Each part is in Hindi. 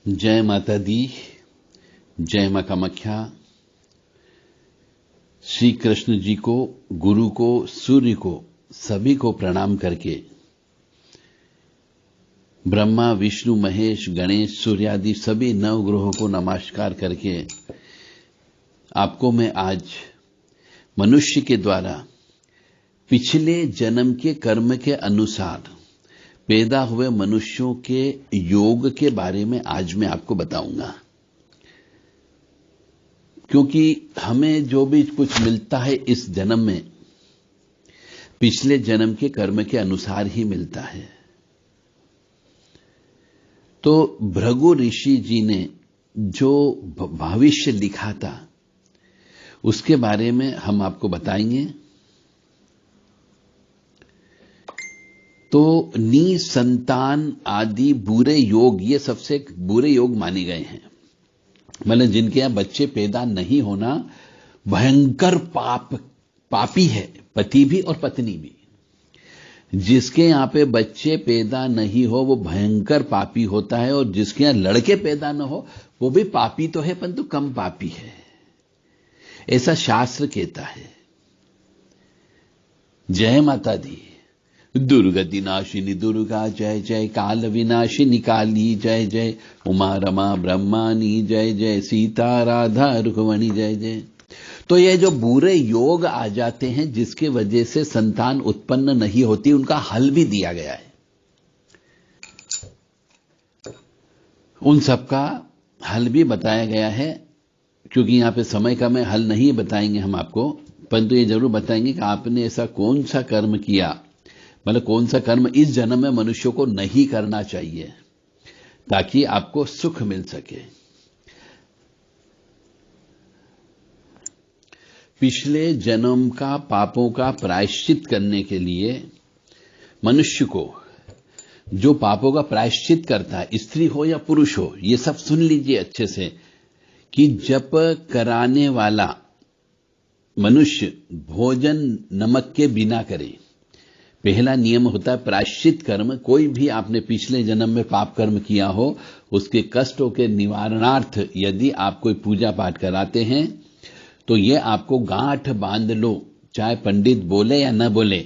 जय माता दी, जय मां कामाख्या। श्री कृष्ण जी को, गुरु को, सूर्य को, सभी को प्रणाम करके ब्रह्मा, विष्णु, महेश, गणेश, सूर्य आदि सभी नवग्रहों को नमस्कार करके आपको मैं आज मनुष्य के द्वारा पिछले जन्म के कर्म के अनुसार पैदा हुए मनुष्यों के योग के बारे में आज मैं आपको बताऊंगा। क्योंकि हमें जो भी कुछ मिलता है इस जन्म में पिछले जन्म के कर्म के अनुसार ही मिलता है। तो भृगु ऋषि जी ने जो भविष्य लिखा था उसके बारे में हम आपको बताएंगे। तो निसंतान आदि बुरे योग, ये सबसे बुरे योग माने गए हैं। मतलब जिनके यहां बच्चे पैदा नहीं होना भयंकर पापी है, पति भी और पत्नी भी। जिसके यहां पे बच्चे पैदा नहीं हो वो भयंकर पापी होता है, और जिसके यहां लड़के पैदा न हो वो भी पापी तो है परंतु कम पापी है, ऐसा शास्त्र कहता है। जय माता दी। दुर्गति नाशिनी दुर्गा जय जय, काल विनाशिनी काली जय जय, उमा रमा ब्रह्मानी जय जय, सीता राधा रुक्मणी जय जय। तो ये जो बुरे योग आ जाते हैं जिसके वजह से संतान उत्पन्न नहीं होती, उनका हल भी दिया गया है। उन सबका हल भी बताया गया है। क्योंकि यहां पे समय का में हल नहीं बताएंगे हम आपको, परंतु ये जरूर बताएंगे कि आपने ऐसा कौन सा कर्म किया, मतलब कौन सा कर्म इस जन्म में मनुष्य को नहीं करना चाहिए ताकि आपको सुख मिल सके। पिछले जन्म का पापों का प्रायश्चित करने के लिए मनुष्य को, जो पापों का प्रायश्चित करता है, स्त्री हो या पुरुष हो, ये सब सुन लीजिए अच्छे से, कि जप कराने वाला मनुष्य भोजन नमक के बिना करे। पहला नियम होता है प्रायश्चित कर्म। कोई भी आपने पिछले जन्म में पाप कर्म किया हो उसके कष्टों के निवारणार्थ यदि आप कोई पूजा पाठ कराते हैं तो ये आपको गांठ बांध लो, चाहे पंडित बोले या न बोले,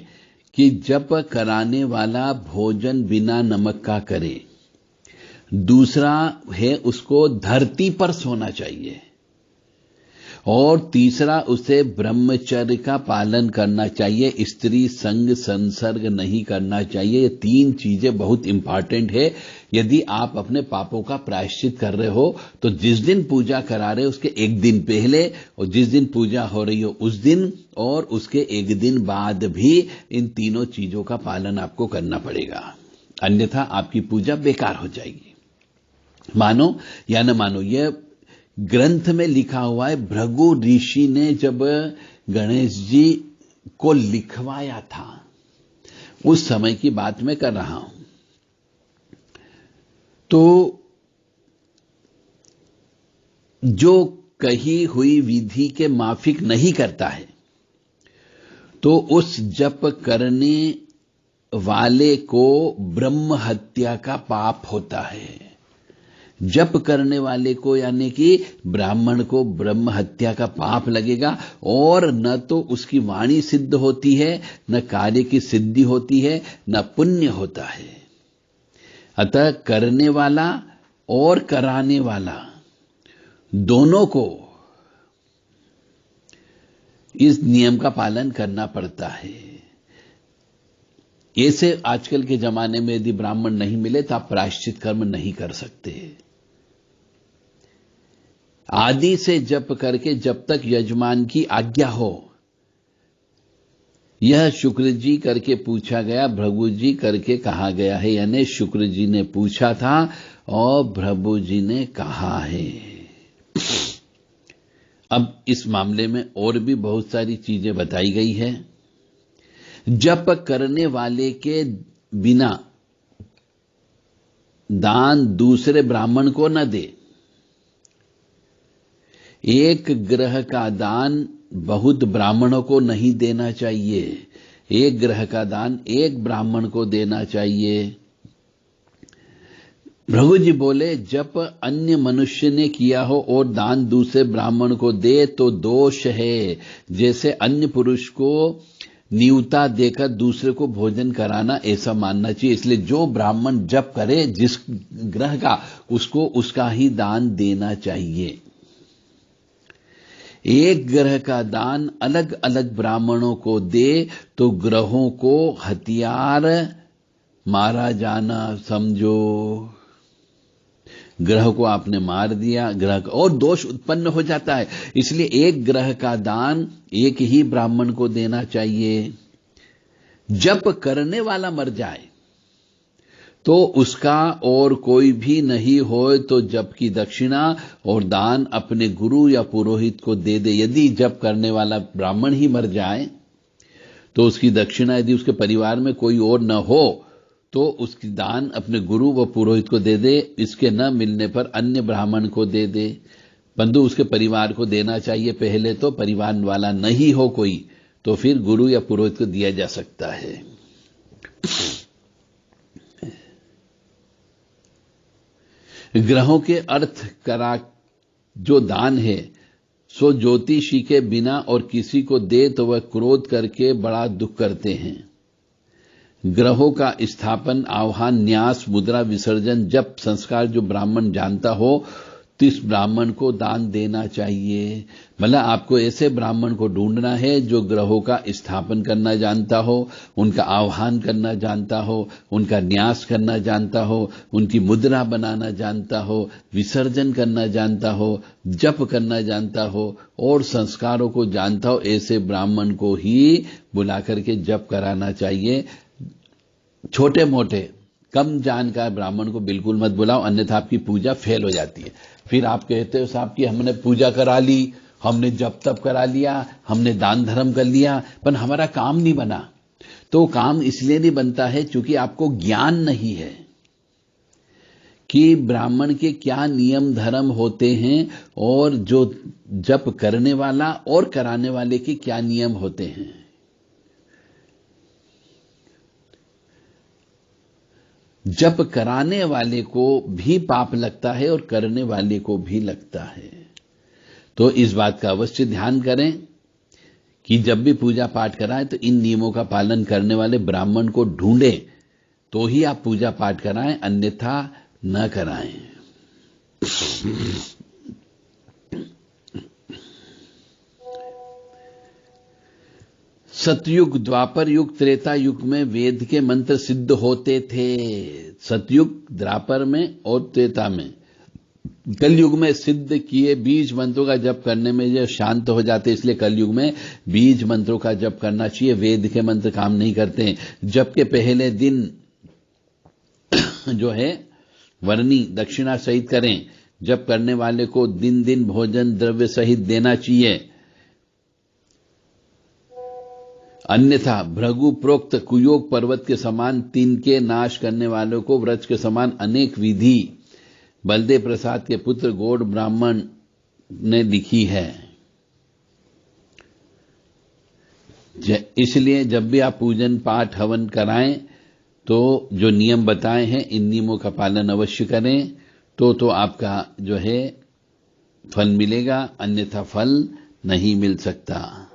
कि जप कराने वाला भोजन बिना नमक का करे। दूसरा है उसको धरती पर सोना चाहिए, और तीसरा उसे ब्रह्मचर्य का पालन करना चाहिए, स्त्री संग संसर्ग नहीं करना चाहिए। ये तीन चीजें बहुत इंपॉर्टेंट है। यदि आप अपने पापों का प्रायश्चित कर रहे हो तो जिस दिन पूजा करा रहे हो उसके एक दिन पहले, और जिस दिन पूजा हो रही हो उस दिन, और उसके एक दिन बाद भी इन तीनों चीजों का पालन आपको करना पड़ेगा, अन्यथा आपकी पूजा बेकार हो जाएगी। मानो या न मानो, यह ग्रंथ में लिखा हुआ है। भृगु ऋषि ने जब गणेश जी को लिखवाया था उस समय की बात मैं कर रहा हूं। तो जो कही हुई विधि के माफिक नहीं करता है तो उस जप करने वाले को ब्रह्म हत्या का पाप होता है। जप करने वाले को, यानी कि ब्राह्मण को, ब्रह्म हत्या का पाप लगेगा, और न तो उसकी वाणी सिद्ध होती है, न कार्य की सिद्धि होती है, न पुण्य होता है। अतः करने वाला और कराने वाला दोनों को इस नियम का पालन करना पड़ता है। ऐसे आजकल के जमाने में यदि ब्राह्मण नहीं मिले तो आप प्रायश्चित कर्म नहीं कर सकते। आदि से जप करके जब तक यजमान की आज्ञा हो। यह शुक्र जी करके पूछा गया, भृगु जी करके कहा गया है, यानी शुक्र जी ने पूछा था और भृगु जी ने कहा है। अब इस मामले में और भी बहुत सारी चीजें बताई गई है। जप करने वाले के बिना दान दूसरे ब्राह्मण को न दे। एक ग्रह का दान बहुत ब्राह्मणों को नहीं देना चाहिए, एक ग्रह का दान एक ब्राह्मण को देना चाहिए। भृगु जी बोले, जब अन्य मनुष्य ने किया हो और दान दूसरे ब्राह्मण को दे तो दोष है, जैसे अन्य पुरुष को न्यूनता देकर दूसरे को भोजन कराना, ऐसा मानना चाहिए। इसलिए जो ब्राह्मण जप करे जिस ग्रह का, उसको उसका ही दान देना चाहिए। एक ग्रह का दान अलग अलग ब्राह्मणों को दे तो ग्रहों को हथियार मारा जाना समझो। ग्रह को आपने मार दिया, ग्रह का और दोष उत्पन्न हो जाता है। इसलिए एक ग्रह का दान एक ही ब्राह्मण को देना चाहिए। जप करने वाला मर जाए तो उसका और कोई भी नहीं हो तो जप की दक्षिणा और दान अपने गुरु या पुरोहित को दे दे। यदि जप करने वाला ब्राह्मण ही मर जाए तो उसकी दक्षिणा, यदि उसके परिवार में कोई और न हो तो उसकी दान अपने गुरु व पुरोहित को दे दे। इसके न मिलने पर अन्य ब्राह्मण को दे दे, परंतु उसके परिवार को देना चाहिए पहले। तो परिवार वाला नहीं हो कोई तो फिर गुरु या पुरोहित को दिया जा सकता है। ग्रहों के अर्थ करा जो दान है सो ज्योतिषी के बिना और किसी को दे तो वह क्रोध करके बड़ा दुख करते हैं। ग्रहों का स्थापन, आह्वान, न्यास, मुद्रा, विसर्जन, जप संस्कार जो ब्राह्मण जानता हो तो इस ब्राह्मण को दान देना चाहिए। मतलब आपको ऐसे ब्राह्मण को ढूंढना है जो ग्रहों का स्थापन करना जानता हो, उनका आह्वान करना जानता हो, उनका न्यास करना जानता हो, उनकी मुद्रा बनाना जानता हो, विसर्जन करना जानता हो, जप करना जानता हो और संस्कारों को जानता हो। ऐसे ब्राह्मण को ही बुला करके जप कराना चाहिए। छोटे मोटे कम जानकार ब्राह्मण को बिल्कुल मत बुलाओ, अन्यथा आपकी पूजा फेल हो जाती है। फिर आप कहते हो साहब कि हमने पूजा करा ली, हमने जप तप करा लिया, हमने दान धर्म कर लिया, पर हमारा काम नहीं बना। तो काम इसलिए नहीं बनता है क्योंकि आपको ज्ञान नहीं है कि ब्राह्मण के क्या नियम धर्म होते हैं और जो जप करने वाला और कराने वाले के क्या नियम होते हैं। जप कराने वाले को भी पाप लगता है और करने वाले को भी लगता है। तो इस बात का अवश्य ध्यान करें कि जब भी पूजा पाठ कराएं तो इन नियमों का पालन करने वाले ब्राह्मण को ढूंढें तो ही आप पूजा पाठ कराएं, अन्यथा न कराएं। सतयुग, द्वापर युग, त्रेता युग में वेद के मंत्र सिद्ध होते थे। सतयुग, द्वापर में और त्रेता में। कलयुग में सिद्ध किए बीज मंत्रों का जप करने में जो शांत हो जाते, इसलिए कलयुग में बीज मंत्रों का जप करना चाहिए। वेद के मंत्र काम नहीं करते। जप के पहले दिन जो है वर्णी दक्षिणा सहित करें। जप करने वाले को दिन दिन भोजन द्रव्य सहित देना चाहिए, अन्यथा भृगु प्रोक्त कुयोग पर्वत के समान तिनके नाश करने वालों को व्रज के समान अनेक विधि बलदेव प्रसाद के पुत्र गौड़ ब्राह्मण ने लिखी है। इसलिए जब भी आप पूजन पाठ हवन कराएं तो जो नियम बताए हैं इन नियमों का पालन अवश्य करें, तो आपका जो है फल मिलेगा, अन्यथा फल नहीं मिल सकता।